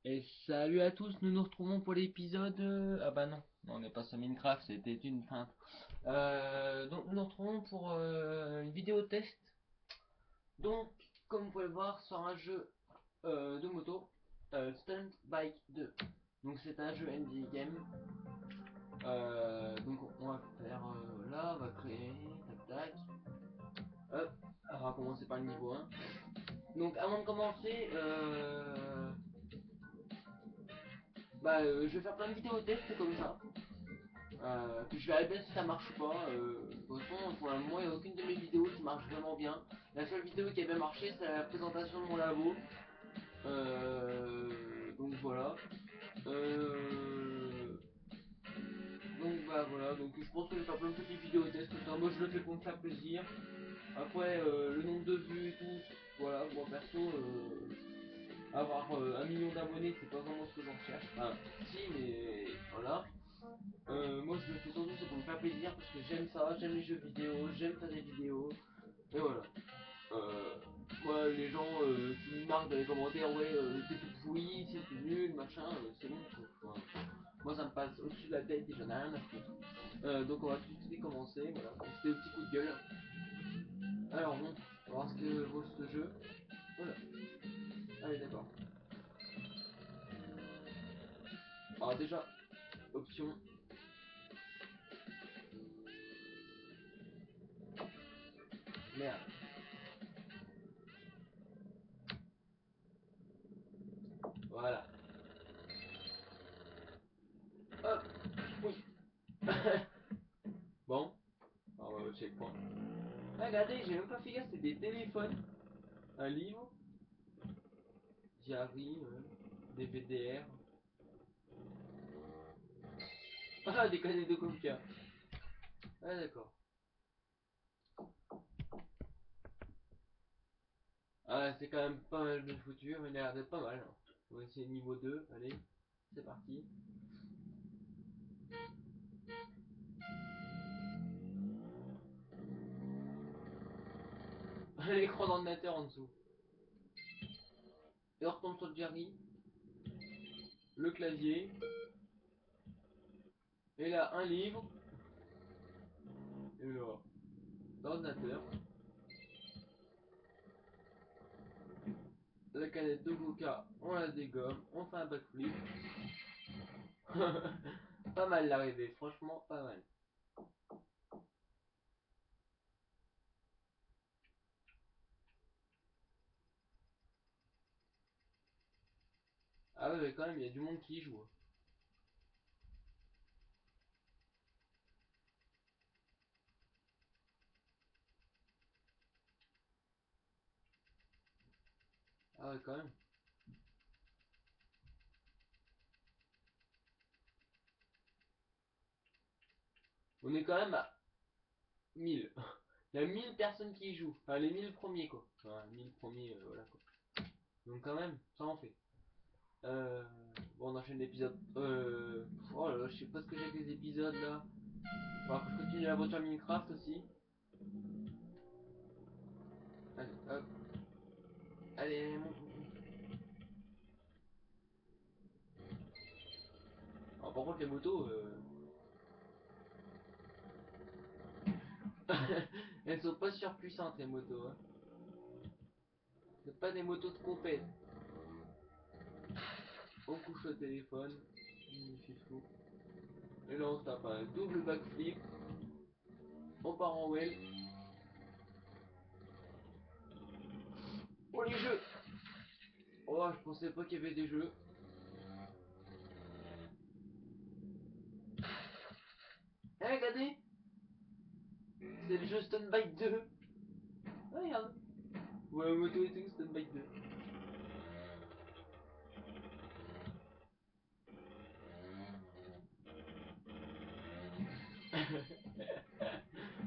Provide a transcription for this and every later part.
Et salut à tous, nous nous retrouvons pour l'épisode... Ah bah non, non, on n'est pas sur Minecraft, c'était une feinte. Donc nous nous retrouvons pour une vidéo test. Donc, comme vous pouvez le voir, sur un jeu de moto, Stunt Bike 2. Donc c'est un jeu NBA Game. Donc on va faire là, on va créer, tac tac. Hop, on va commencer par le niveau 1. Donc avant de commencer, je vais faire plein de vidéos test comme ça. Puis je verrai bien si ça marche ou pas. De toute façon, pour le moment, il n'y a aucune de mes vidéos qui marche vraiment bien. La seule vidéo qui a bien marché, c'est la présentation de mon labo. Donc voilà. Euh, donc bah voilà. Donc je pense que je vais faire plein de petites vidéos tests comme ça. Moi, je le fais pour me faire plaisir. Après, le nombre de vues et tout, voilà. Moi perso, avoir 1 million d'abonnés, c'est pas vraiment ce que j'en recherche. Enfin, si, mais voilà. Moi je le fais surtout c'est pour me faire plaisir parce que j'aime ça, j'aime les jeux vidéo, j'aime faire des vidéos, et voilà. Euh, Moi les gens qui me marquent dans les commentaires, ouais t'es tout pourri, c'est tout nul, machin, c'est bon. Enfin, moi ça me passe au-dessus de la tête et j'en ai rien à foutre. Donc on va tout de suite commencer, voilà. Donc, c'était le petit coup de gueule. Alors bon, on va voir ce que vaut ce jeu. Voilà. Allez d'accord. Alors déjà, option. Merde. Voilà. Hop. Oui. Bon. Alors, on va au checkpoint. Ah, regardez, j'ai même pas fait gaffe, c'est des téléphones, un livre, diary, des VDR. Ah, des canettes de coca. Ah, d'accord. Ah, c'est quand même pas mal de foutu, mais il a l'air d'être pas mal, hein. On va essayer le niveau 2, allez, c'est parti. L'écran d'ordinateur en dessous. Et on retombe sur le diary, le clavier, et là, un livre, et là, l'ordinateur, la canette de coca, on la dégomme, on fait un backflip. Pas mal l'arrivée, franchement, pas mal. Ah ouais, mais quand même, il y a du monde qui y joue. Ah ouais, quand même. On est quand même à 1000. Il y a 1000 personnes qui y jouent. Enfin, les 1000 premiers, quoi. Enfin, 1000 premiers, voilà, quoi. Donc, quand même, ça en fait. Euh, bon, on enchaîne l'épisode. Oh là là, je sais pas ce que j'ai avec les épisodes, là. Faudra que je continue la voiture Minecraft aussi. Allez, hop. Allez, monte, monte, monte. Alors, par contre, les motos, elles sont pas surpuissantes, les motos, hein. C'est pas des motos de compète. On couche le téléphone. Fifou. Et là, on se tape un double backflip. On part en well. Oh, les jeux! Oh, je pensais pas qu'il y avait des jeux. Eh, regardez! C'est le jeu Stone Bike 2. Ah, regarde. Ouais, moto et tout, Stone Bike 2.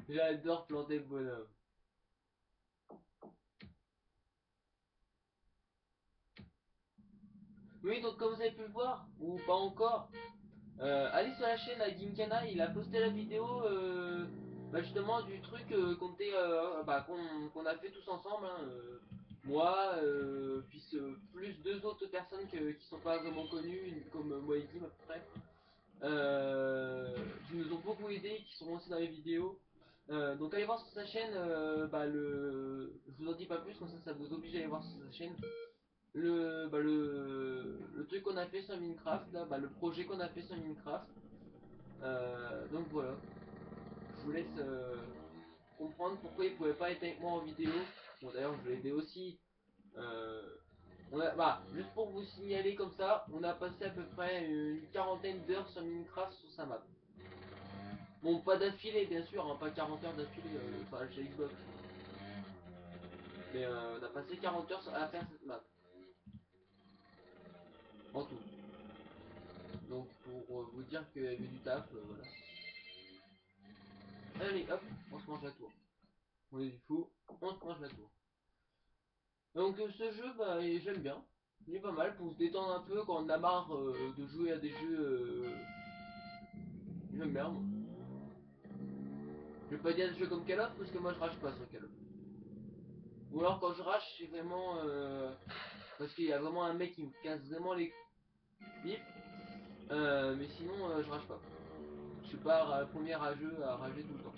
J'adore planter le bonhomme. Oui, donc comme vous avez pu le voir, ou pas encore, allez sur la chaîne à Gymkhana, il a posté la vidéo justement du truc qu'on a fait tous ensemble, hein. moi, plus deux autres personnes qui sont pas vraiment connues, comme moi et Guim à peu près, qui nous ont beaucoup aidé, qui sont aussi dans les vidéos. Donc allez voir sur sa chaîne, je vous en dis pas plus, comme ça vous oblige à aller voir sur sa chaîne. Le truc qu'on a fait sur Minecraft, là, le projet qu'on a fait sur Minecraft. Donc voilà, je vous laisse comprendre pourquoi il pouvait pas être avec moi en vidéo. Bon d'ailleurs je l'ai aidé aussi. Euh, juste pour vous signaler comme ça, on a passé à peu près une quarantaine d'heures sur Minecraft sur sa map. Bon, pas d'affilée bien sûr, hein, pas 40 heures d'affilée chez Xbox. Mais on a passé 40 heures à faire cette map. En tout. Donc pour vous dire qu'il y avait du taf, voilà. Allez hop, on se mange la tour. On est du fou, on se mange la tour. Donc ce jeu, j'aime bien. Il est pas mal pour se détendre un peu quand on a marre de jouer à des jeux. J'aime bien moi. Je vais pas dire des jeux comme Call of parce que moi je rage pas sur Call of. Ou alors quand je rage c'est vraiment parce qu'il y a vraiment un mec qui me casse vraiment les bips. Mais sinon je rage pas. Je suis pas premier rageux à rager tout le temps.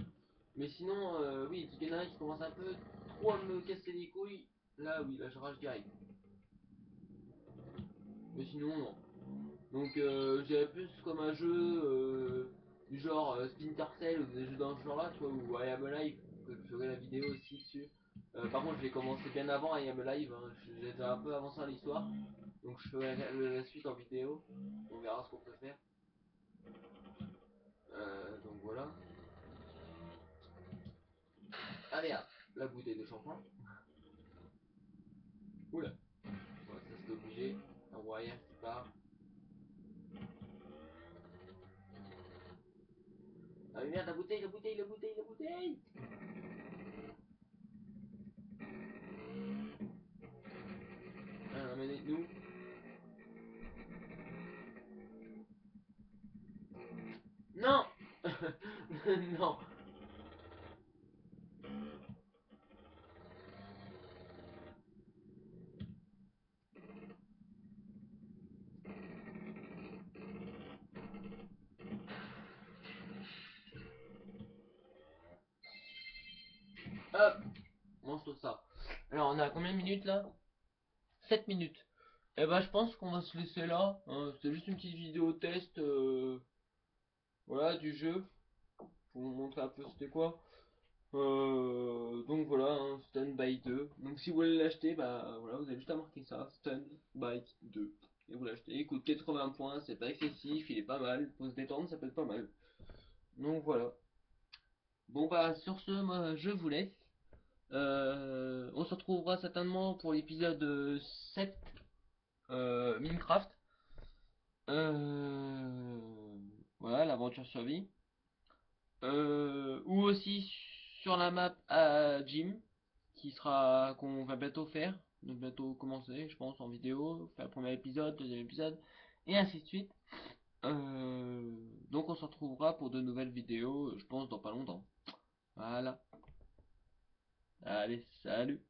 Mais sinon oui, il y en a un qui commence un peu trop à me casser les couilles. Là oui, là je rage direct. Mais sinon non. Donc j'irais plus comme un jeu du genre Splinter Cell ou des jeux dans ce genre là, tu vois, ou I Am Alive, que je ferai la vidéo aussi dessus. Par contre je l'ai commencé bien avant I Am Alive, hein. J'étais un peu avancé dans l'histoire, donc je ferai la suite en vidéo, on verra ce qu'on peut faire. Donc voilà. Ah merde, la bouteille de shampoing. Oula, ouais, ça c'est obligé, un wire qui part. Ah mais merde, la bouteille, la bouteille, la bouteille, la bouteille. Ah, amenez-nous. Non. Non. Hop, mange tout ça. Alors on a combien de minutes là? 7 minutes. Et bah je pense qu'on va se laisser là, hein. C'était juste une petite vidéo test voilà, du jeu. Pour vous montrer un peu c'était quoi. Donc voilà, hein, Stun by 2. Donc si vous voulez l'acheter, bah voilà, vous avez juste à marquer ça, Stun by 2. Et vous l'achetez. Il coûte 80 points, c'est pas excessif, il est pas mal. Pour se détendre, ça peut être pas mal. Donc voilà. Bon bah sur ce, moi je vous laisse. On se retrouvera certainement pour l'épisode 7 Minecraft. Euh, voilà, l'aventure survie. Ou aussi sur la map à Jim, qu'on va bientôt faire. On va bientôt commencer, je pense, en vidéo, faire le premier épisode, deuxième épisode, et ainsi de suite. Donc on se retrouvera pour de nouvelles vidéos, je pense, dans pas longtemps. Voilà. Allez, salut!